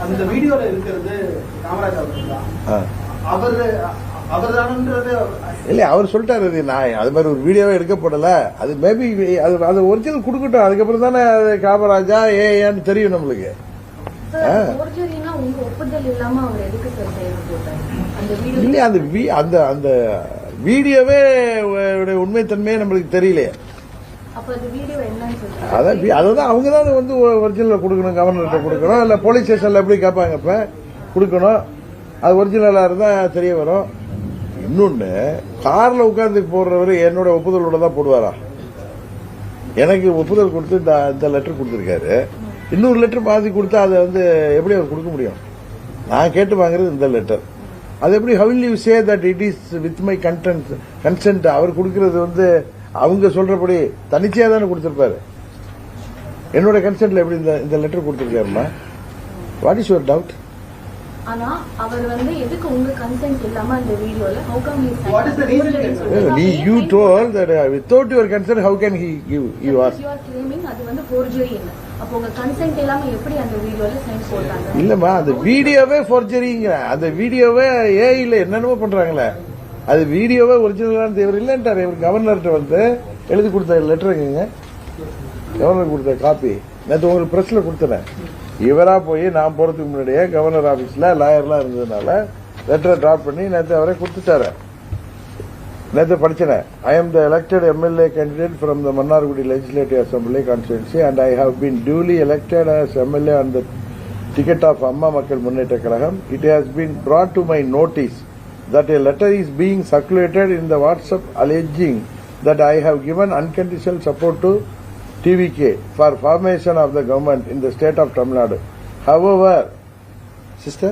அந்த வீடியோல இருக்கிறது காமராஜ் அவர் இல்ல அவர் சொல்லிட்டாரு நான் அது மாதிரி ஒரு வீடியோவே எடுக்கப்படல அது மேபி அது ஒரிஜினல் கொடுக்கட்டும் அதுக்கப்புறம் தானே காமராஜா ஏன்னு தெரியும் நம்மளுக்கு. இல்ல அந்த அந்த வீடியோவே உண்மைத்தன்மையே நம்மளுக்கு தெரியலையே. அதான் அவங்க தான் வந்து ஒரிஜினல் கொடுக்கணும், கவர்னர்கிட்ட கொடுக்கணும், இல்ல போலீஸ் ஸ்டேஷன்ல எப்படி கேட்பாங்க இப்ப கொடுக்கணும். அது ஒரிஜினலா இருந்தா தெரிய வரும். இன்னொன்னு கார்ல உட்கார்ந்து போடுறவரு என்னோட ஒப்புதலோட தான் போடுவாரா? எனக்கு ஒப்புதல் கொடுத்து இந்த லெட்டர் கொடுத்திருக்காரு. இன்னொரு லெட்டர் பாதி கொடுத்தா அதை வந்து எப்படி அவர் கொடுக்க முடியும்? நான் கேட்டு வாங்குறது இந்த லெட்டர். அது எப்படி how will you say that it is with my consent? அவர் கொடுக்கிறது வந்து அவங்க சொல்றபடி தனிச்சையா தானே கொடுத்திருப்பாரு. என்னோட கன்சென்ட்ல எப்படி இந்த லெட்டர் கொடுத்திருக்காருமா? What is your doubt? ஆனா அவர் வந்து எதுக்கு உங்க கன்சென்ட் இல்லாம அந்த வீடியோல how come he what is the reason? You told that without your consent how can he give you ask? You are claiming அது வந்து forgery ன்னு. அப்ப உங்க கன்சென்ட் இல்லாம எப்படி அந்த வீடியோல சைன் போட்டாங்க? இல்லம்மா அந்த வீடியோவே forgeryங்க. அந்த வீடியோவே ஏஐல என்னென்னமோ பண்றாங்களே. அது வீடியோவே ஒரிஜினலான தேவை இல்லன்றாரு. இவர் கவர்னர்கிட்ட வந்து எழுதி கொடுத்த லெட்டருங்க, கவர்னர் கொடுத்த காப்பி நேற்று உங்களுக்கு பிரஸ்ல கொடுத்தேன். இவரா போய் நான் போறதுக்கு முன்னாடியே கவர்னர் ஆபீஸ்ல லாயர்லாம் இருந்ததுனால லெட்டரை டிராப் பண்ணி நேற்று அவரே கொடுத்துட்டாரு. நேற்று படிச்சேன். I am the elected MLA candidate from the Mannargudi Legislative Assembly constituency and I have been duly elected as MLA on the ticket of Amma Makkal Munneta Kalagam. It has been brought to my notice that a letter is being circulated in the WhatsApp alleging that I have given unconditional support to TVK for formation of the government in the state of Tamil Nadu. However, sister,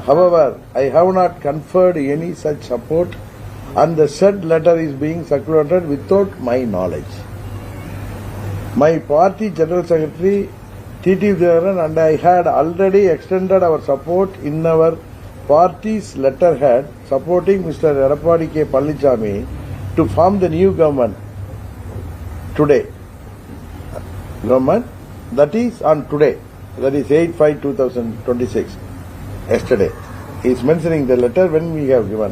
however, I have not conferred any such support and the said letter is being circulated without my knowledge. My party General Secretary T.T. Vijayaran and I had already extended our support in our party's letterhead supporting Mr. Edappadi K. Pallanichami to form the new government today. Government that is on today, that is 8/5/2026. Yesterday, he is mentioning the letter when we have given.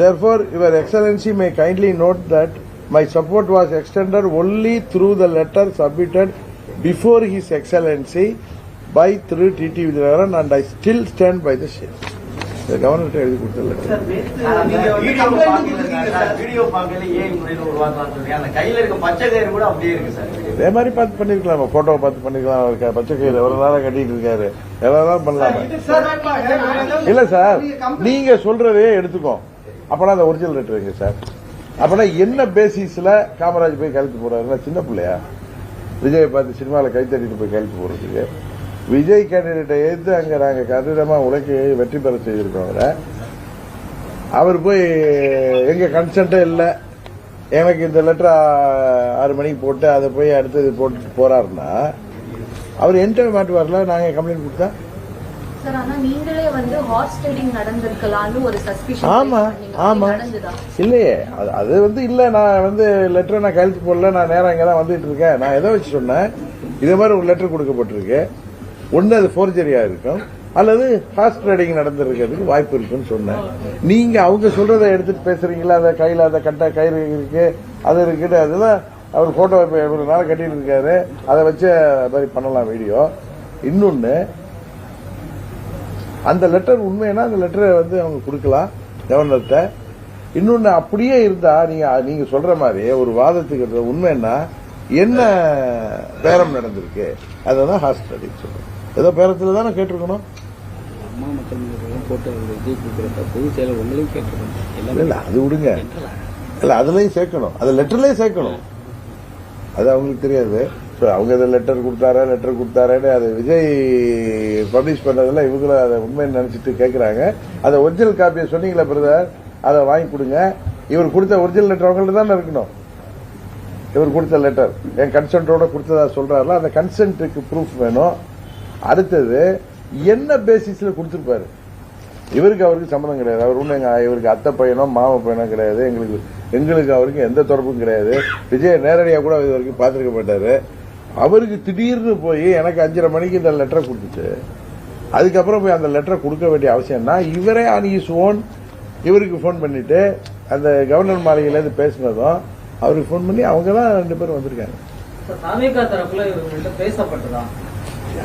Therefore, Your Excellency may kindly note that my support was extended only through the letter submitted before His Excellency by through T.T. Vijayaran and I still stand by the same. The governor எழுதி கொடுத்த letter. Video பார்க்கல ஏன் முறையில் உருவாக்கலாம் சொல்லி அந்த கையில இருக்க பச்சை கயிறு கூட அப்படியே இருக்கு சார். இதே மாதிரி பார்த்து பண்ணிருக்கலாம், போட்டோவை பார்த்து பண்ணிருக்கலாம். பச்சை கயிறு எவ்வளவு நாளா கட்டிட்டு இருக்காரு, எவ்வளவுதான் பண்ணலாமா? இல்ல சார், நீங்க சொல்றதே எடுத்துக்கோ. அப்பனா அந்த ஒரிஜினல் லெட்டர் எங்க சார்? அப்பனா என்ன பேசிஸ்ல காமராஜ் போய் கழுத்து போறாருன்னா சின்ன பிள்ளையா? விஜய் பார்த்து சினிமாவில் கை தட்டிட்டு போய் கழுத்து போறதுக்கு விஜய் கேண்டிடேட்டை எதிர்த்து அங்க நாங்க கடினமா உழைக்க வெற்றி பெற செய்திருக்கோம். அவர் போய் எங்க கன்சென்டே இல்ல, எனக்கு இந்த லெட்டர் 6 மணிக்கு போட்டு அதை போய் அடுத்தது போட்டு போறாருன்னா அவர் என்கிட்ட மாட்டுவார்ல. நாங்க கம்ப்ளைண்ட் கொடுத்தா ஆமா ஆமா இல்லையே அது வந்து இல்ல. நான் வந்து லெட்டர் நான் கையெழுத்து போடல, நான் நேரம் இங்கதான் வந்துட்டு இருக்கேன். நான் எதை வச்சு சொன்னேன், இதே மாதிரி ஒரு லெட்டர் கொடுக்கப்பட்டிருக்கு, ஒன்னு அது போர்ஜரியா இருக்கும் அல்லது ஹார்ஸ் ட்ரேடிங் நடந்திருக்கிறதுக்கு வாய்ப்பு இருக்குன்னு சொன்னேன். நீங்க அவங்க சொல்றதை எடுத்துட்டு பேசுறீங்களா? அந்த கையில அந்த கட்ட கயிறு இருக்கு, அது இருக்கு, அதெல்லாம் அவர் போட்டோ இவ்வளவு நாள் கட்டிட்டு இருக்காரு, அதை வச்சு மாதிரி பண்ணலாம் வீடியோ. இன்னொன்னு அந்த லெட்டர் உண்மைன்னா அந்த லெட்டரை வந்து அவங்க கொடுக்கலாம் கவர்னர்கிட்ட. இன்னொன்னு அப்படியே இருந்தா நீங்க சொல்ற மாதிரி ஒரு வாதத்துக்கு உண்மைன்னா என்ன பேரம் நடந்திருக்கு அதான் ஹார்ஸ் ட்ரேடிங் சொல்றேன். ஏதோ பேரத்துல தானே கேட்டிருக்கணும். அம்மா மக்கள் போட்டோ விஜய் கொடுக்குறப்ப பொதுச் செயலர் உங்களையும் கேட்டிருக்கணும். இல்ல அது விடுங்க, இல்ல அதுலயும் சேர்க்கணும், அது லெட்டர்லயும் சேர்க்கணும். அது அவங்களுக்கு தெரியாது. அவங்க அதை லெட்டர் கொடுத்தாரேன்னு அது விஜய் பப்ளிஷ் பண்ணதுல இவங்களும் அதை உண்மையை நினைச்சிட்டு கேட்கறாங்க. அதை ஒரிஜினல் காப்பியை சொன்னீங்களா பிரதர், அதை வாங்கி கொடுங்க. இவர் கொடுத்த ஒரிஜினல் லெட்டர் அவங்கள்ட்ட தானே இருக்கணும். இவர் கொடுத்த லெட்டர் என் கன்சென்டோட கொடுத்ததா சொல்றாருல, அந்த கன்சென்ட்டுக்கு ப்ரூஃப் வேணும். அடுத்தது என்ன பேசிஸ்ல கொடுத்திருப்பாரு? இவருக்கு அவருக்கு சம்பந்தம் கிடையாது. அவர் ஒண்ணு இவருக்கு அத்தை பையனோ மாம பையனோ கிடையாது. எங்களுக்கு அவருக்கு எந்த தொடர்பும் கிடையாது. விஜய் நேரடியா கூட இது வரைக்கும் பார்த்திருக்க மாட்டாரு. அவருக்கு திடீர்னு போய் எனக்கு 5:30 மணிக்கு இந்த லெட்டரை கொடுத்துட்டு அதுக்கப்புறம் போய் அந்த லெட்டரை கொடுக்க வேண்டிய அவசியம்னா இவரே ஆன் இஸ் ஓன் இவருக்கு போன் பண்ணிட்டு அந்த கவர்னர் மாளிகையில இருந்து பேசினதும் அவருக்கு போன் பண்ணி அவங்க தான் 2 பேரும் வந்திருக்காங்க. தாவேகா தரப்புல இவங்கள்ட்ட பேசப்பட்டதா?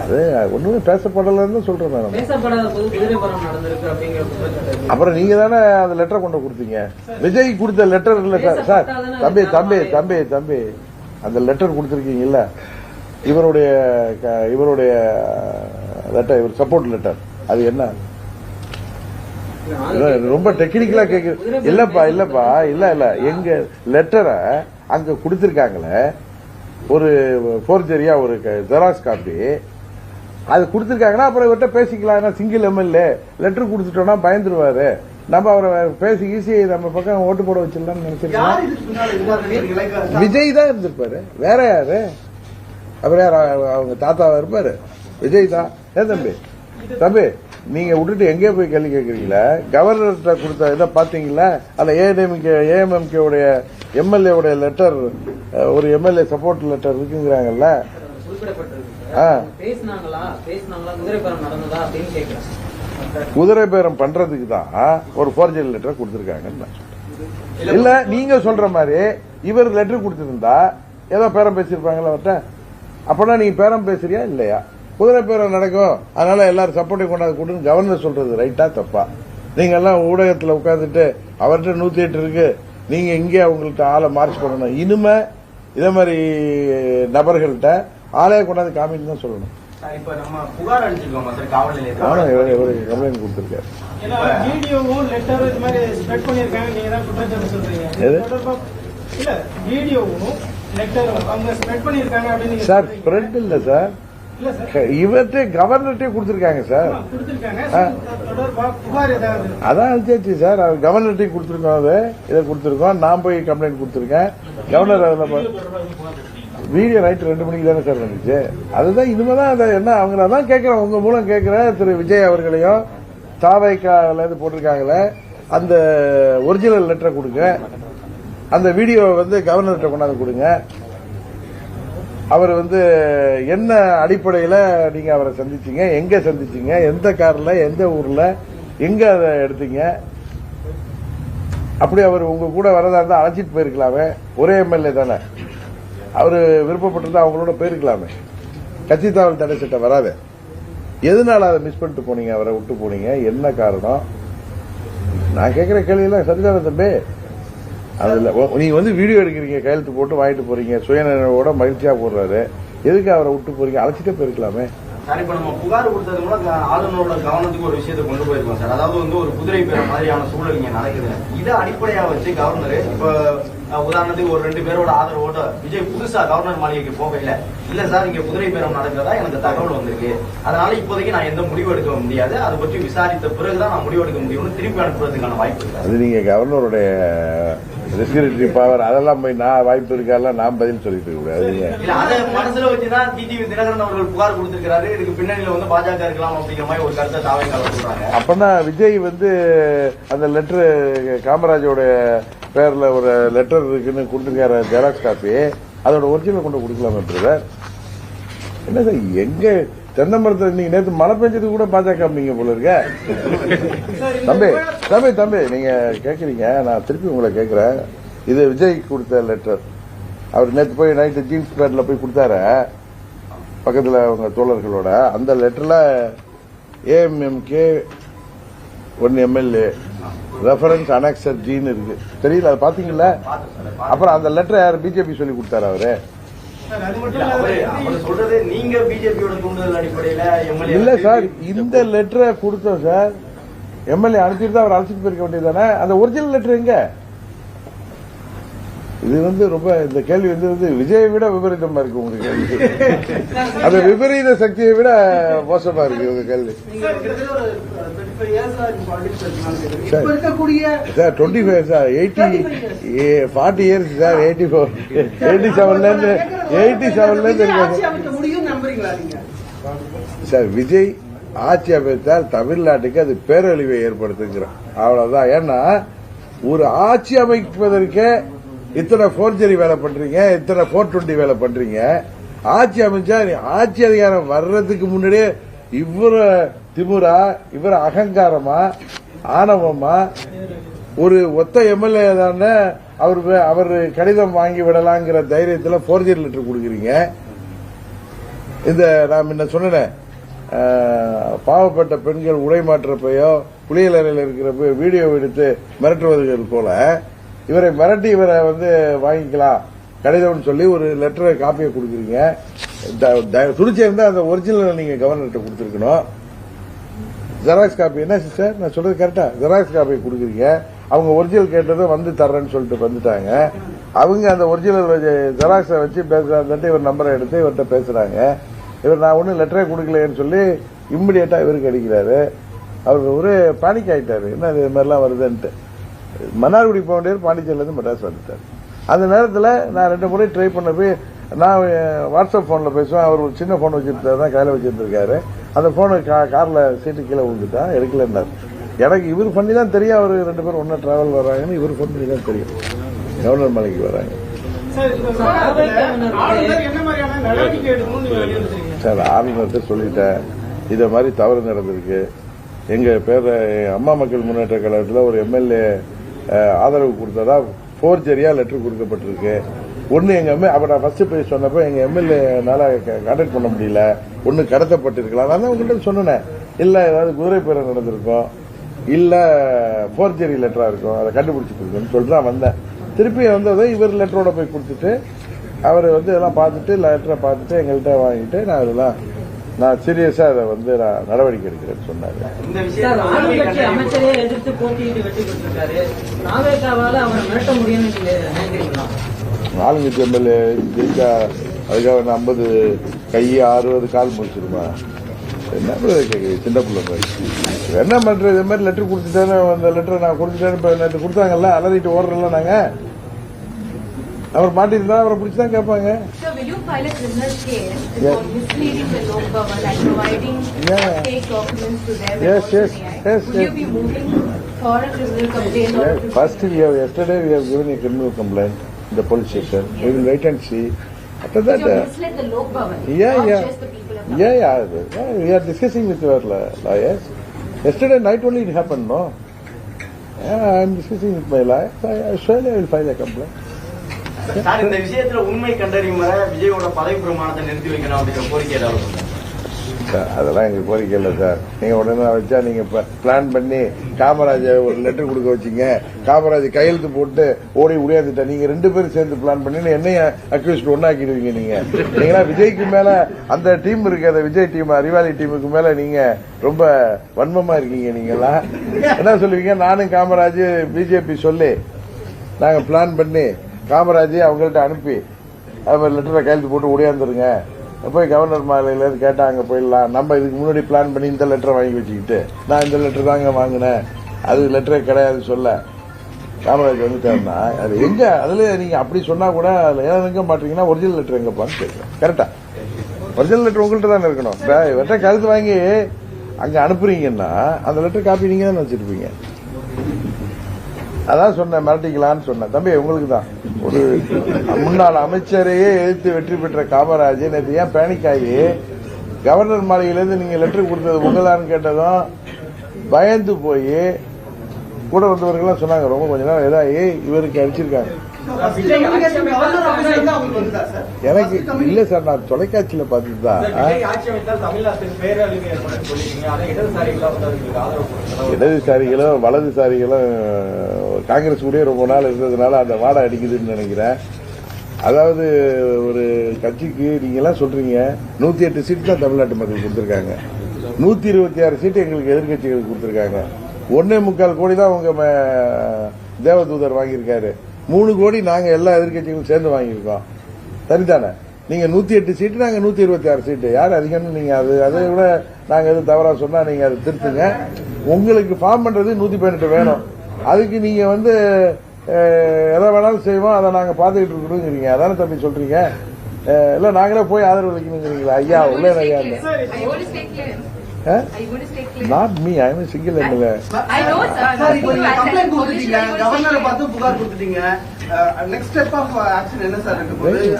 அது ஒண்ணுமே பேசப்படலன்னு சொல்றேன் மேடம். பேசப்படாத போது குதிரைபுரம் நடந்திருக்கு அப்படிங்கிற குற்றச்சாட்டு. அப்புறம் நீங்க தானே அந்த லெட்டரை கொண்டு கொடுத்தீங்க. விஜய் கொடுத்த லெட்டர் இல்ல சார். தம்பி தம்பி தம்பி தம்பி அந்த லெட்டர் கொடுத்திருக்கீங்கல்ல, இவருடைய லெட்டர், இவர் சப்போர்ட் லெட்டர், அது என்ன? ரொம்ப டெக்னிக்கலா கேக்குது. இல்லப்பா இல்ல எங்க லெட்டரை அங்க கொடுத்திருக்காங்களே ஒரு போர்ஜரியா ஒரு ஜெராக்ஸ் காப்பி அது கொடுத்திருக்காங்கன்னா அப்புறம் இவர்கிட்ட பேசிக்கலாம். சிங்கிள் எம்எல்ஏ லெட்டர் கொடுத்துட்டோம்னா பயந்துருவாரு, நம்ம அவரை பேசி ஈஸி நம்ம பக்கம் ஓட்டு போட வச்சிடலாம்னு நினைச்சிருக்கோம். விஜய் தான் இருந்திருப்பாரு, வேற யாரு? அப்புறம் யார் அவங்க தாத்தாவா இருப்பாரு? விஜய் தான். ஏன் தம்பி நீங்க விட்டுட்டு எங்கே போய் கேள்வி கேட்கறீங்களா? கவர்னர்கிட்ட கொடுத்த இதை பாத்தீங்களா? அந்த ஏஎம்எம்கே உடைய எம்எல்ஏ உடைய லெட்டர், ஒரு எம்எல்ஏ சப்போர்ட் லெட்டர் இருக்குங்கிறாங்கல்ல. குதிரை பேரம் பண்றதுக்கு தான் ஒரு போர்ஜரி லெட்டர் கொடுத்திருக்காங்க. இல்ல நீங்க சொல்ற மாதிரி இவர் லெட்டர் கொடுத்திருந்தா ஏதோ பேரம் பேசிருப்பாங்களா அவர்கிட்ட? அப்பனா நீங்க பேரம் பேசுறியா இல்லையா? குதிரை பேரம் நடக்கும், அதனால எல்லாரும் சப்போர்ட்டை கொண்டாந்து கொடுன்னு கவர்னர் சொல்றது ரைட்டா தப்பா? நீங்க எல்லாம் ஊடகத்தில் உட்கார்ந்துட்டு அவர்கிட்ட 108 இருக்கு, நீங்க இங்கே அவங்கள்ட்ட ஆளை மார்ச் பண்ணணும். இனிமே இதே மாதிரி நபர்கள்ட்ட ஆளைய கொண்டாந்து காமின்னு தான் சொல்லணும். இப்ப நம்ம புகார் அளிச்சிருக்கோம் சார் காவல் நிலையத்தில். இவருக்கு கம்ப்ளைண்ட் கொடுத்திருக்காரு. வீடியோவும் லெட்டரும் இது மாதிரி ஸ்ப்ரெட் பண்ணிருக்காங்க, நீங்க தான் குற்றச்சாட்டு சொல்றீங்க. இல்ல வீடியோவும் லெட்டரும் அவங்க ஸ்ப்ரெட் பண்ணிருக்காங்க அப்படின்னு சார். ஸ்ப்ரெட் இல்ல சார், இவர்கிட்ட கவர்னர்கிட்டே கொடுத்திருக்காங்க சார். அதான் அனுப்பிச்சு சார், கவர்னர்கிட்ட கொடுத்திருக்கோம். அது இதை கொடுத்திருக்கோம், நான் போய் கம்ப்ளைண்ட் கொடுத்திருக்கேன். கவர்னர் அதில் வீடியோ நைட் 2 மணிக்கு தானே சார் வந்துச்சு. அதுதான் இனிமேதான் அதை என்ன அவங்க தான் கேட்கிறேன், உங்க மூலம் கேட்கிறேன். திரு விஜய் அவர்களையும் தாவேக்கால இருந்து போட்டிருக்காங்களே அந்த ஒரிஜினல் லெட்டரை கொடுங்க, அந்த வீடியோ கவர்னர்கிட்ட கொண்டாந்து கொடுங்க. அவர் என்ன அடிப்படையில் நீங்க அவரை சந்திச்சீங்க, எங்க சந்திச்சீங்க, எந்த கார்ல, எந்த ஊர்ல, எங்க அதை எடுத்தீங்க? அப்படி அவர் உங்க கூட வரதா இருந்தா அழைச்சிட்டு போயிருக்கலாமே. ஒரே எம்எல்ஏ தானே, அவரு விருப்பப்பட்டிருந்தா அவங்களோட போயிருக்கலாமே. கட்சி தாவல் தடை சட்டம் வராது. எதனால அதை மிஸ் பண்ணிட்டு போனீங்க, அவரை விட்டு போனீங்க, என்ன காரணம்? நான் கேட்கிற கேள்வியெல்லாம் சரிதானே தம்பி? அதுல நீங்க வீடியோ எடுக்கிறீங்க, கையெழுத்து போட்டு வாங்கிட்டு போறீங்க, சுயநினைவோட மகிழ்ச்சியா போடுறாரு, எதுக்கு அவரை விட்டு போறீங்க? அழைச்சிட்டே போயிருக்கலாமே. சார் இப்ப நம்ம புகார் கொடுத்தது மூலம் ஆளுநரோட கவனத்துக்கு ஒரு விஷயத்தை கொண்டு போயிருக்கோம் சார். அதாவது ஒரு குதிரை பேர மாதிரியான சூழல் இங்க நடக்குது. இதை அடிப்படையா வச்சு கவர்னர் இப்ப உதாரணத்துக்கு ஒரு 2 பேரோட ஆதரவோட விஜய் புதுசா கவர்னர் மாளிகைக்கு போகல, இல்ல சார் இங்க குதிரை பேரம் நடக்கிறதா எனக்கு தகவல் வந்திருக்கு, அதனால இப்போதைக்கு நான் எந்த முடிவு எடுக்க முடியாது, அதை பற்றி விசாரித்த பிறகுதான் நான் முடிவு எடுக்க முடியும்னு திருப்பி அனுப்புறதுக்கான வாய்ப்பு இருக்கு. அது நீங்க கவர்னருடைய ரெஸ்பிரேட்டரி பவர், அதெல்லாம் போய் நான் வாய்ப்பு இருக்காலாம் நான் பதில் சொல்லிட்டு கூடாது. இல்ல அதை மனசுல வச்சுதான் டிடிவி தினகரன் அவர்கள் புகார் கொடுத்திருக்காரு. இதுக்கு பின்னணியில பாஜக இருக்கலாம் அப்படிங்கிற மாதிரி ஒரு கருத்தை தாவேக்கால சொல்றாங்க. அப்பனா விஜய் அந்த லெட்டர் காமராஜோட பேர்ல ஒரு லெட்டர் இருக்குன்னு கொடுத்துருக்காரு, ஜெராக்ஸ் காப்பி, அதோட ஒரிஜினல் கொண்டு கொடுக்கலாமே பிரதர். என்ன சார் எங்க தென்னை மரத்தில் நீங்க நேற்று மழை பெஞ்சது கூட பாஜக நீங்க போல இருக்க. தம்பி நீங்க கேக்குறீங்க, நான் திருப்பி உங்களை கேக்குறேன். இது விஜய் கொடுத்த லெட்டர், அவர் நேற்று போய் நைட்டு ஜீன்ஸ் பேண்ட்ல போய் கொடுத்தாரு பக்கத்துல அவங்க தோழர்களோட. அந்த லெட்டர்ல ஏஎம்எம்கே 1 எம்எல்ஏ ரெஃபரன்ஸ் அனெக்சர் ஜீன் இருக்கு, தெரியல, அதை பாத்தீங்களா? அப்புறம் அந்த லெட்டர் யார் பிஜேபி சொல்லி கொடுத்தாரு அவரு? இல்ல சார், இந்த லெட்டரை கொடுத்தோம் சார், எம்எல்ஏ அனுப்பிட்டு அவர் அழைச்சிட்டு போயிருக்க வேண்டியதானே. அந்த ஒரிஜினல் லெட்டர் எங்க? இது ரொம்ப இந்த கேள்வி விஜயை விட விபரீதமா இருக்கு உங்க கேள்வி. அந்த விபரீத சக்தியை விட மோசமா இருக்கு உங்க கேள்வி. சார் 25 சார் 40 இயர்ஸ் சார், 87ல இருந்து சார். விஜய் ஆட்சி அமைத்தால் தமிழ்நாட்டுக்கு அது பேரழிவை ஏற்படுத்துகிறோம், அவ்வளவுதான். ஏன்னா ஒரு ஆட்சி அமைப்பதற்கு இத்தனை போர்ஜரி வேலை பண்றீங்க, இத்தனை 420 வேலை பண்றீங்க. ஆட்சி அமைச்சா ஆட்சி அதிகாரம் வர்றதுக்கு முன்னாடியே இவ்வளவு திமுறா, இவர் அகங்காரமா, ஆணவமா, ஒரு ஒத்த எம்எல்ஏ தானே அவர் கடிதம் வாங்கி விடலாங்கிற தைரியத்துல போர்ஜரி லெட்டர் கொடுக்குறீங்க. இந்த நான் முன்ன சொன்னேன், பாவப்பட்ட பெண்கள் உடை மாற்றப்பையோ புளியலறையில் இருக்கிறப்ப வீடியோ எடுத்து மிரட்டுவதுகள் போல இவரை மிரட்டி இவரை வாங்கிக்கலாம் கடிதம்னு சொல்லி ஒரு லெட்டரை காப்பியை கொடுக்குறீங்க. துணிச்சிருந்தா அந்த ஒரிஜினல் நீங்க கவர்னர்கிட்ட கொடுத்துருக்கணும். ஜெராக்ஸ் காப்பி என்ன சிஸ்டர் நான் சொல்றது கரெக்டா? ஜெராக்ஸ் காப்பி கொடுக்குறீங்க. அவங்க ஒரிஜினல் கேட்டதும் தர்றேன்னு சொல்லிட்டு வந்துட்டாங்க. அவங்க அந்த ஒரிஜினல் ஜெராக்ஸை வச்சு பேசுறாங்க. இவர் நம்பரை எடுத்து இவர்கிட்ட பேசுறாங்க. இவர் நான் ஒன்னும் லெட்டரே கொடுக்கலன்னு சொல்லி இம்மிடியேட்டா இவருக்கு அடிக்கிறாரு. அவருக்கு ஒரு பேனிக் ஆயிட்டாரு. என்ன இது மாதிரிலாம் வருதுன்ட்டு மன்னார்குடி போக வேண்டியவர் பாண்டிச்சேரியில இருந்து மெட்ராஸ் வந்துட்டார். அந்த நேரத்தில் நான் 2 முறை ட்ரை பண்ண போய் நான் வாட்ஸ்அப் போன்ல பேசுவேன். அவர் ஒரு சின்ன போன் வச்சிருந்தாரு தான் கையில வச்சிருந்திருக்காரு. அந்த போனு கார்ல சீட்டு கீழே விழுந்துட்டா எடுக்கலன்னாரு. எனக்கு இவர் பண்ணி தான் தெரியும் அவர் 2 பேரும் ஒன்னா டிராவல் வர்றாங்கன்னு. இவர் ஃபோன் பண்ணி தான் தெரியும் கவர்னர் மலைக்கு வராங்க. சார் ஆளுநர்கிட்ட சொல்லிட்டேன், இத மாதிரி தவறு நடந்திருக்கு. எங்க பேர அம்மா மக்கள் முன்னேற்ற கழகத்தில் ஒரு எம்எல்ஏ ஆதரவு கொடுத்ததா போர்ஜரியா லெட்டர் கொடுக்கப்பட்டிருக்கு. ஒன்னு எங்க அப்ப நான் ஃபர்ஸ்ட் போய் சொன்னப்ப எங்க எம்எல்ஏனால கான்டாக்ட் பண்ண முடியல, ஒன்னு கடத்தப்பட்டிருக்கலாம். நான் உங்கள்கிட்ட சொன்னேன், இல்ல ஏதாவது குதிரை பேரம் நடந்திருக்கும், இல்ல போர்ஜரி லெட்டரா இருக்கும், அதை கண்டுபிடிச்சிட்டு இருக்குன்னு சொல்லிட்டு நான் வந்தேன். திருப்பி வந்ததை இவர் லெட்டரோட போய் கொடுத்துட்டு அவர் இதெல்லாம் பார்த்துட்டு லெட்டரை பார்த்துட்டு எங்கள்கிட்ட வாங்கிட்டு நான் சீரியஸா அதை நான் நடவடிக்கை எடுக்கிறேன்னு சொன்னாங்க. அமைச்சரே எதிர்த்து போட்டியிட்டு வெற்றி பெற்றிருக்காரு. நாவேகாவால அவரை மிரட்ட முடியும்னு நினைக்கிறீங்களா? ஆளுங்கட்சி எம்எல்ஏ ஜெயிச்சா அதுக்காக 50 கை 60 கால் முடிச்சிருமா? என்ன கேட்குது சின்ன பிள்ளை மாதிரி என்ன பண்றது? இது மாதிரி லெட்டர் கொடுத்துட்டேன்னு அந்த லெட்டரை நான் கொடுத்துட்டேன்னு நேற்று கொடுத்தாங்கல்ல, அலறிட்டு ஓடுறல நாங்க. அவர் மாட்டிருந்தா அவரை பிடிச்சுதான் கேட்பாங்க. First, yesterday we have given a criminal complaint in the police station. We will wait and see. After that, we are discussing with our lawyers. Yesterday night only it happened, no? Yeah, I am discussing with my lawyers. Surely I will file a complaint. Sir, இந்த விஷயத்துல உண்மை கண்டறியும் வரை விஜயோட பதவி பிரமாணத்தை நிறுத்தி வைக்கணும் அப்படிங்கிற கோரிக்கை ஏதாவது? அதெல்லாம் எங்க கோரிக்கை இல்லை சார். நீங்க உடனே வச்சா நீங்க பிளான் பண்ணி காமராஜ் ஒரு லெட்டர் கொடுக்க வச்சீங்க, காமராஜ் கையெழுத்து போட்டு ஓடி உடையாந்துட்டா. நீங்க 2 பேரும் சேர்ந்து பிளான் பண்ணி என்னைய அக்யூஸ்ட் ஒன்னாக்கிடுவீங்க. நீங்களா விஜய்க்கு மேல அந்த டீம் இருக்கு, அந்த விஜய் டீம் அறிவாளி டீமுக்கு மேல நீங்க ரொம்ப வன்மமா இருக்கீங்க. நீங்களா என்ன சொல்லுவீங்க? நானும் காமராஜ் பிஜேபி சொல்லி நாங்க பிளான் பண்ணி காமராஜ் அவங்கள்ட்ட அனுப்பி அது லெட்டரை கையெழுத்து போட்டு ஓடியாந்துருங்க, போய் கவர்னர் மாலையில கேட்டா அங்க போயிடலாம். நம்ம இதுக்கு முன்னாடி பிளான் பண்ணி இந்த லெட்டரை வாங்கி வச்சுக்கிட்டு நான் இந்த லெட்டர் தாங்க வாங்கினேன், அது லெட்டரே கிடையாது சொல்ல காமராஜ் வந்துட்டாருன்னா அது எங்க? அதுல நீங்க அப்படி சொன்னா கூட அதுல ஏன் மாட்டீங்கன்னா ஒரிஜினல் லெட்டர் எங்கப்பான்னு கேட்கலாம். கரெக்டா? ஒரிஜினல் லெட்டர் உங்கள்கிட்ட தானே இருக்கணும். லெட்டரை கழுத்து வாங்கி அங்க அனுப்புறீங்கன்னா அந்த லெட்டர் காப்பி நீங்க தானே வச்சிருப்பீங்க. அதான் சொன்னேன், மிரட்டிக்கலான்னு சொன்னேன். தம்பி உங்களுக்கு தான் ஒரு முன்னாள் அமைச்சரையே எதிர்த்து வெற்றி பெற்ற காமராஜ் நேற்று ஏன் பேனிக் ஆகி கவர்னர் மாளிகையிலிருந்து நீங்க லெட்டர் கொடுத்தது உங்களான்னு கேட்டதும் பயந்து போய் கூட வந்தவர்கள் சொன்னாங்க, ரொம்ப கொஞ்ச நேரம் ஏதாவது இவருக்கு அடிச்சிருக்காங்க. எனக்கு இல்ல சார், நான் தொலைக்காட்சியில பார்த்துதான் இடதுசாரிகளும் வலதுசாரிகளும் காங்கிரஸ் கூட ரொம்ப நாள் இருந்ததுனால அந்த வாடை அடிக்குதுன்னு நினைக்கிறேன். அதாவது ஒரு கட்சிக்கு நீங்க எல்லாம் சொல்றீங்க 108 சீட்டு தான் தமிழ்நாட்டு மக்கள் கொடுத்திருக்காங்க, 126 சீட்டு எங்களுக்கு எதிர்கட்சிகளுக்கு கொடுத்திருக்காங்க. 1.25 கோடி தான் உங்க தேவதூதர் வாங்கியிருக்காரு, 3 கோடி நாங்க எல்லா எதிர்கட்சிகளும் சேர்ந்து வாங்கியிருக்கோம். சரிதானே? நீங்க 108 சீட்டு, நாங்க 126 சீட்டு. யார் அதிகம்னு நீங்க அதை விட நாங்க எதுவும் தவறா சொன்னா நீங்க அதை திருத்துங்க. உங்களுக்கு ஃபார்ம் பண்றது 118 வேணும். அதுக்கு நீங்க எதை வேணாலும் செய்வோம், அதை நாங்க பாத்துக்கிட்டு இருக்கணுங்கிறீங்க. அதானே தம்பி சொல்றீங்க? இல்ல நாங்களே போய் ஆதரவு அளிக்கணுங்கிறீங்களா? ஐயா உள்ள ஐயா not me, I am single MLA.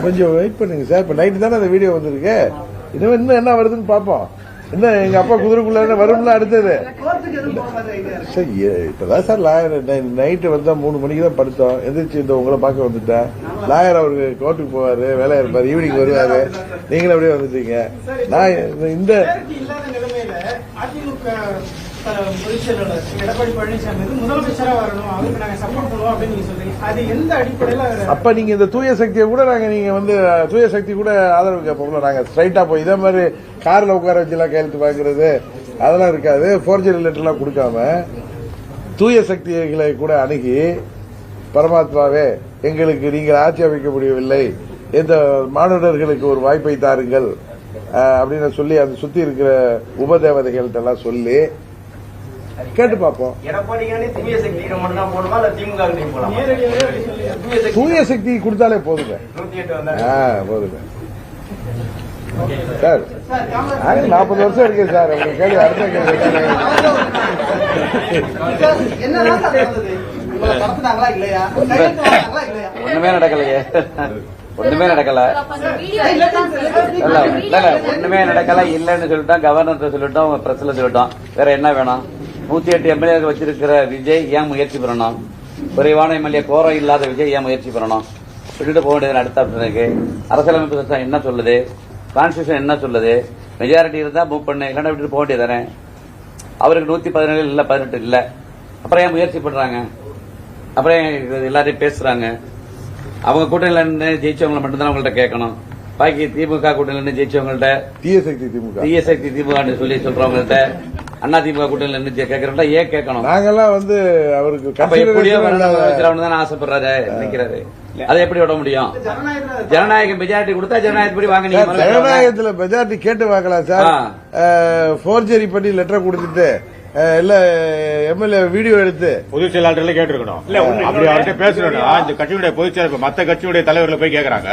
கொஞ்சம் வெயிட் பண்ணுங்க சார். இப்ப நைட்டு தானே அந்த வீடியோ வந்திருக்கு, இன்னும் என்ன வருதுன்னு பாப்போம். என்ன எங்க அப்பா குதிரைக்குள்ள வரும்ல அடுத்தது. சரி, இப்பதான் சார் லாயர் நைட்டு வந்தா 3 மணிக்கு தான் படுத்தோம். எந்திரிச்சு இந்த உங்களை பார்க்க வந்துட்டேன். லாயர் அவருக்கு கோர்ட்டுக்கு போவாரு, வேலையா இருப்பாரு, ஈவினிங் வருவாரு. நீங்களும் அப்படியே வந்துட்டீங்க. நான் இந்த இல்லாத நிலைமையில அதிமுக பொதுச்செயலாளர் எடப்பாடி பழனிசாமி முதலமைச்சரா வரணும், அவருக்கு நாங்க சப்போர்ட் பண்ணுவோம் அப்படின்னு நீங்க சொல்றீங்க. அது எந்த அடிப்படையில? அப்ப நீங்க இந்த தூய சக்தியை கூட நாங்க தூய சக்தி கூட ஆதரவு கேட்போம்ல. நாங்க ஸ்ட்ரைட்டா போய் இதே மாதிரி கார்ல உட்கார வச்சுலாம் கையெழுத்து வாங்குறது அதெல்லாம் இருக்காது. ஃபோர்ஜரி லெட்டர்லாம் கொடுக்காம தூய சக்திகளை கூட அணுகி பரமாத்மாவே எங்களுக்கு நீங்கள் ஆட்சி அமைக்க முடியவில்லை, இந்த மானுடர்களுக்கு ஒரு வாய்ப்பை தாருங்கள் அப்படின்னு சொல்லி அந்த சுத்தி இருக்கிற உபதேவதைகள்ட்ட எல்லாம் சொல்லி கேட்டு பார்ப்போம். தூய சக்தி கொடுத்தாலே போதுங்க, போதுங்க சார். 40 வருஷம் இருக்கு சார். உங்களுக்கு கேள்வி அடுத்த கேள்வி ஒண்ணுமே நடக்கலையே, ஒண்ணுமே நடக்கல. ஒண்ணுமே நடக்கல இல்லன்னு சொல்லிட்டோம், கவர்னர் சொல்லிட்டோம், பிரஸ்ல சொல்லிட்டோம். வேற என்ன வேணும்? 108 எம்எல்ஏ வச்சிருக்கிற விஜய் ஏன் முயற்சி பண்ணணும்? குறைவான எம்எல்ஏ கோரம் இல்லாத விஜய் ஏன் முயற்சி பண்ணணும்? விட்டுட்டு போக வேண்டியது அடுத்த ஆப்ஷனுக்கு. அரசியலமைப்பு சட்டம் என்ன சொல்லுது? கான்ஸ்டியூஷன் என்ன சொல்லுது? மெஜாரிட்டி இருந்தா மூவ் பண்ணு, இல்லைன்னா விட்டுட்டு போக வேண்டியதானே. அவருக்கு 117 இல்ல 18 இல்ல. அப்புறம் ஏன் முயற்சி பண்றாங்க? அப்புறம் எல்லாரையும் பேசுறாங்க. அவங்க கூட்டணியில ஜெயிச்சவங்களை மட்டும்தான் அவங்கள்ட்ட கேட்கணும். பாக்கி திமுக கூட்டணியில ஜெயிச்சவங்கள்ட்ட தீய சக்தி திமுக சொல்லி சொல்றவங்கள்ட்ட அண்ணா திமுக கூட்டணியில இருந்து கேட்கறவங்க ஏன் கேட்கணும்? நாங்கெல்லாம் அவருக்கு எப்படியோ தான் ஆசைப்படுறாரு, நினைக்கிறாரு. அதை எப்படி விட முடியும்? ஜனநாயகம் மெஜாரிட்டி கொடுத்தா ஜனநாயகப்படி வாங்க. நீங்க ஜனநாயகத்துல மெஜாரிட்டி கேட்டு வாங்கலாம் சார். ஃபோர்ஜரி பண்ணி லெட்டர் கொடுத்துட்டு இல்ல எம்எல்ஏ வீடியோ எடுத்து பொதுச் செயலாளர்கள் கேட்டிருக்கணும். இல்ல அப்படி அவர்கிட்ட பேசணும். இந்த கட்சியுடைய பொதுச் செயலாளர் மத்த கட்சியுடைய தலைவர்களை போய் கேட்கறாங்க.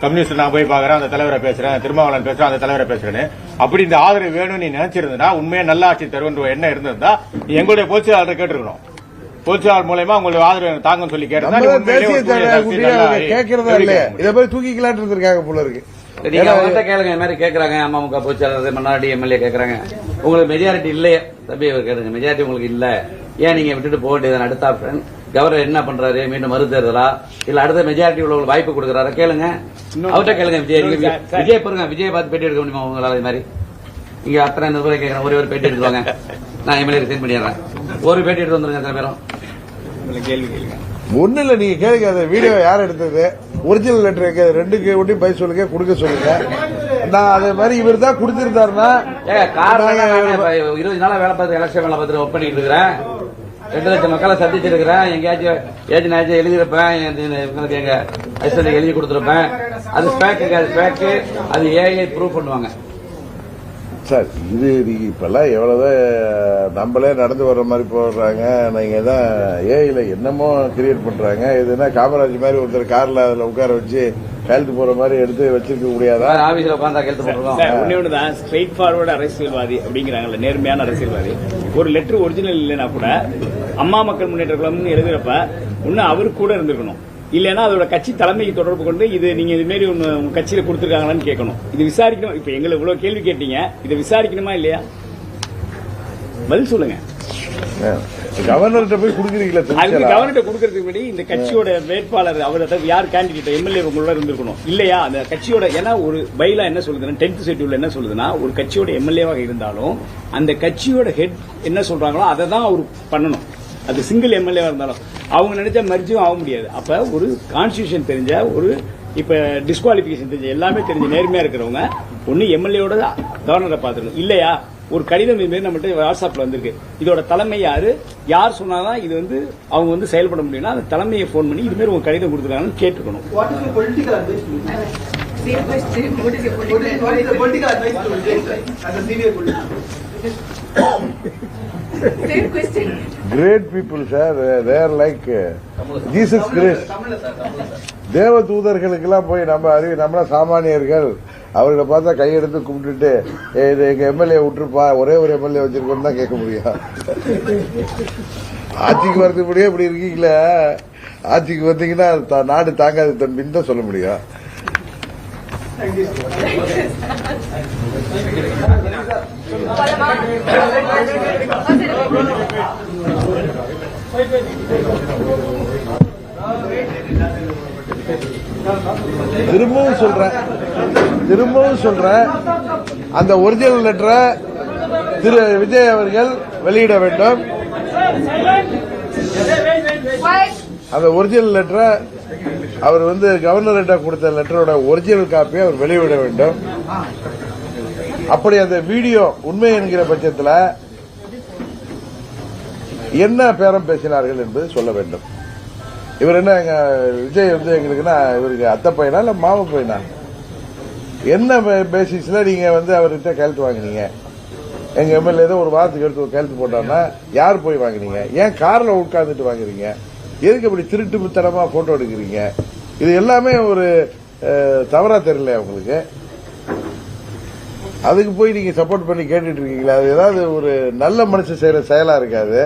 கம்யூனிஸ்ட் நான் போய் பாக்குறேன், அந்த தலைவரை பேசுறேன், திருமாவளவன் பேசுறேன், அந்த தலைவரை பேசுறேன்னு. அப்படி இந்த ஆதரவு வேணும்னு நீ நினைச்சிருந்தா, உண்மையா நல்ல ஆட்சி தருவன்ற என்ன இருந்திருந்தா எங்களுடைய பொதுச் செயலாளரை கேட்டிருக்கணும். பொதுச் செயலாளர் மூலமா உங்களுடைய ஆதரவு தாங்கன்னு சொல்லி கேட்கறதா இல்லையா? இதை போய் தூக்கிக்கலாட்டு இருந்திருக்காங்க போல இருக்கு. நீங்க அவங்ககிட்ட கேளுங்க. இந்த மாதிரி கேட்கறாங்க, அமமுக பொதுச்செயலாளர் மன்னாடி எம்எல்ஏ கேட்கறாங்க, உங்களுக்கு மெஜாரிட்டி இல்லையே தம்பி கேளுங்க, மெஜாரிட்டி உங்களுக்கு இல்ல, ஏன் நீங்க விட்டுட்டு போக வேண்டியது? அடுத்த ஆப்ஷன் கவர்னர் என்ன பண்றாரு? மீண்டும் மறு தேர்தலா இல்ல அடுத்த மெஜாரிட்டி உள்ளவங்களுக்கு வாய்ப்பு கொடுக்கறாரா? கேளுங்க, அவர்கிட்ட கேளுங்க. விஜய் பாருங்க, விஜய் பார்த்து பேட்டி எடுக்க முடியுமா உங்களால? இது மாதிரி இங்க அத்தனை நிருபரை கேட்கறேன், ஒரே ஒரு பேட்டி எடுத்துவாங்க, நான் எம்எல்ஏ ரிசைன் பண்ணிடுறேன், ஒரு பேட்டி எடுத்து வந்துருங்க. அத்தனை பேரும் கேள்வி கேளுங்க. ஒண்ணு இல்ல, நீங்க கேளுங்க. அந்த வீடியோ யார் எடுத்தது, ஒரிஜினல் லெட்டர் ரெண்டுக்கு ஒட்டி பை சொல்லுங்க, கொடுக்க சொல்லுங்க. நான் அதே மாதிரி இவர் தான் கொடுத்திருந்தாருன்னா 20 நாளா வேலை பார்த்து எலெக்ஷன் வேலை பார்த்து ஒர்க் பண்ணிட்டு இருக்கிறேன். 2 லட்சம் மக்களை சந்திச்சிருக்கிறேன். எங்கேயாச்சும் ஏஜென்ட் எழுதியிருப்பேன், இவங்களுக்கு எங்க ஐஸ்வர்யா எழுதி கொடுத்துருப்பேன். அது ஸ்பேக்கு, அது ஏஐ ப்ரூவ் பண்ணுவாங்க சார். இது இப்பெல்லாம் எவ்வளவுதான் நம்மளே நடந்து வர்ற மாதிரி போடுறாங்க. நீங்க தான் ஏஐல என்னமோ கிரியேட் பண்றாங்க. இதுனா காமராஜ் மாதிரி ஒருத்தர் கார்ல அதுல உட்கார வச்சு கையெழுத்து போற மாதிரி எடுத்து வச்சிருக்க முடியாதா? ஆபீஸ்ல உட்கார்ந்தா கையெழுத்து போடுறோம். ஒண்ணுதான் ஸ்ட்ரெயிட் ஃபார்வர்டு அரசியல்வாதி அப்படிங்கிறாங்கல்ல, நேர்மையான அரசியல்வாதி. ஒரு லெட்டர் ஒரிஜினல் இல்லைன்னா கூட அம்மா மக்கள் முன்னேற்ற கழகம்னு எழுதுறப்ப ஒன்னு அவருக்கு கூட இருந்திருக்கணும், இல்லன்னா அதோட கட்சி தலைமைக்கு தொடர்பு கொண்டு இது நீங்க இது மாதிரி ஒண்ணு உங்க கட்சியில கொடுத்திருக்காங்களான்னு கேட்கணும். இது விசாரிக்கணும். இப்ப எங்களை இவ்வளவு கேள்வி கேட்டீங்க, இதை விசாரிக்கணுமா இல்லையா? பதில் சொல்லுங்க. கவர்னர்கிட்ட போய் கொடுக்குறீங்களா? கவர்னர்கிட்ட கொடுக்கறதுக்கு முன்னாடி இந்த கட்சியோட வேட்பாளர் அவர் யார் கேண்டிடேட் எம்எல்ஏ உங்களோட இருந்திருக்கணும் இல்லையா? அந்த கட்சியோட, ஏன்னா ஒரு பைலா என்ன சொல்லுதுன்னா 10th ஷெட்யூல்ல என்ன சொல்லுதுன்னா, ஒரு கட்சியோட எம்எல்ஏவாக இருந்தாலும் அந்த கட்சியோட ஹெட் என்ன சொல்றாங்களோ அதை தான் அவர் பண்ணணும். அது சிங்கிள் எம்எல்ஏவா இருந்தாலும் அவங்க நினைச்சா மர்ஜும் ஆக முடியாது. அப்ப ஒரு கான்ஸ்டிடியூஷன் தெரிஞ்ச, ஒரு இப்ப டிஸ்குவாலிபிகேஷன் தெரிஞ்ச, எல்லாமே தெரிஞ்ச நேர்மையா இருக்கிறவங்க ஒன்னு எம்எல்ஏவோட கவர்னரை பாத்துக்கணும். இல்லையா ஒரு கடிதம் இது மாதிரி நம்மகிட்ட வாட்ஸ்அப்ல வந்திருக்கு, இதோட தலைமை யார் சொன்னாதான் இது அவங்க செயல்பட முடியும்னா அந்த தலைமையை போன் பண்ணி இது மாதிரி உங்க கடிதம் கொடுத்துருக்காங்கன்னு கேட்டுக்கணும். Great people, sir. They are like Jesus Christ. தேவ தூதர்களுக்கெல்லாம் போய் நம்மள சாமானியர்கள் அவர்களை பார்த்தா கையெடுத்து கும்பிட்டுட்டு இது எங்க எம்எல்ஏ விட்டுருப்பா, ஒரே ஒரு எம்எல்ஏ வச்சிருக்கோம் தான் கேட்க முடியும். ஆட்சிக்கு வரதுக்கு முடியும் இப்படி இருக்கீங்களே, ஆட்சிக்கு வந்தீங்கன்னா நாடு தாங்காது தம்பின்னு தான் சொல்ல முடியும். திரும்பவும் சொல்றேன் அந்த ஒரிஜினல் லெட்டரை திரு விஜய் அவர்கள் வெளியிட வேண்டும். அந்த ஒரிஜினல் லெட்டரை அவர் கவர்னர்கிட்ட கொடுத்த லெட்டரோட ஒரிஜினல் காப்பியை அவர் வெளியிட வேண்டும். அப்படி அந்த வீடியோ உண்மை என்கிற பட்சத்தில் என்ன பேரம் பேசினார்கள் என்பது சொல்ல வேண்டும். இவர் என்ன விஜய் எங்களுக்குன்னா இவருக்கு அத்தை பையனா இல்ல மாமா பையனா? என்ன பேசிஸ்ல நீங்க அவர்கிட்ட கையெழுத்து வாங்கினீங்க? எங்க எம்எல்ஏ ஏதோ ஒரு வாரத்துக்கு எடுத்து ஒரு கையெழுத்து போட்டான்னா யார் போய் வாங்கினீங்க? ஏன் கார்ல உட்கார்ந்துட்டு வாங்குறீங்க? எதுக்கு அப்படி திருட்டுத்தனமா போட்டோ எடுக்கிறீங்க? இது எல்லாமே ஒரு தவறா தெரியல உங்களுக்கு? அதுக்கு போய் நீங்க சப்போர்ட் பண்ணி கேட்டுட்டு இருக்கீங்களா? அது ஏதாவது ஒரு நல்ல மனுஷன் செய்யற செயலா இருக்காது.